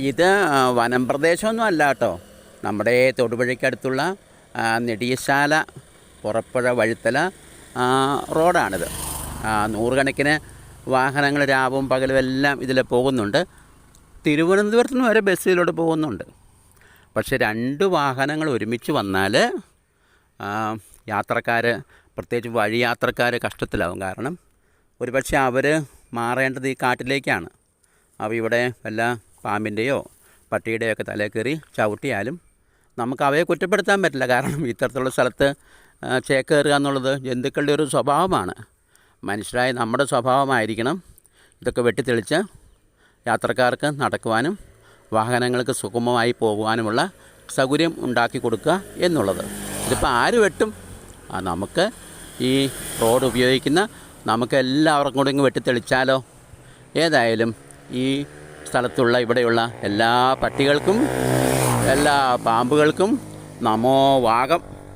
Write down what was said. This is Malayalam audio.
ഇത് വനം പ്രദേശമൊന്നും അല്ല കേട്ടോ. നമ്മുടെ തൊടുപുഴയ്ക്കടുത്തുള്ള നെടിയശാല പുറപ്പുഴ വഴുത്തല റോഡാണിത്. നൂറുകണക്കിന് വാഹനങ്ങൾ രാവും പകലും എല്ലാം ഇതിൽ പോകുന്നുണ്ട്. തിരുവനന്തപുരത്ത് നിന്ന് വരെ ബസ്സിലൂടെ പോകുന്നുണ്ട്. പക്ഷേ 2 വാഹനങ്ങൾ ഒരുമിച്ച് വന്നാൽ യാത്രക്കാർ, പ്രത്യേകിച്ച് വഴി യാത്രക്കാർ കഷ്ടത്തിലാവും. കാരണം ഒരുപക്ഷെ അവർ മാറേണ്ടത് ഈ കാട്ടിലേക്കാണ്. അവ ഇവിടെ വല്ല പാമ്പിൻ്റെയോ പട്ടിയുടെയോ ഒക്കെ തലയിൽ കയറി ചവിട്ടിയാലും നമുക്ക് അവയെ കുറ്റപ്പെടുത്താൻ പറ്റില്ല. കാരണം ഇത്തരത്തിലുള്ള സ്ഥലത്ത് ചേക്കേറുക എന്നുള്ളത് ജന്തുക്കളുടെ ഒരു സ്വഭാവമാണ്. മനുഷ്യരായ നമ്മുടെ സ്വഭാവമായിരിക്കണം ഇതൊക്കെ വെട്ടിത്തെളിച്ച് യാത്രക്കാർക്ക് നടക്കുവാനും വാഹനങ്ങൾക്ക് സുഗമമായി പോകുവാനുമുള്ള സൗകര്യം ഉണ്ടാക്കി കൊടുക്കുക എന്നുള്ളത്. ഇതിപ്പോൾ ആര് വെട്ടും? നമുക്ക് ഈ റോഡ് ഉപയോഗിക്കുന്ന നമുക്കെല്ലാവർക്കും കൂടെ ഇങ്ങ് വെട്ടിത്തെളിച്ചാലോ? ഏതായാലും ഈ സ്ഥലത്തുള്ള ഇവിടെയുള്ള എല്ലാ പട്ടികൾക്കും എല്ലാ പാമ്പുകൾക്കും നമോ വാഗം.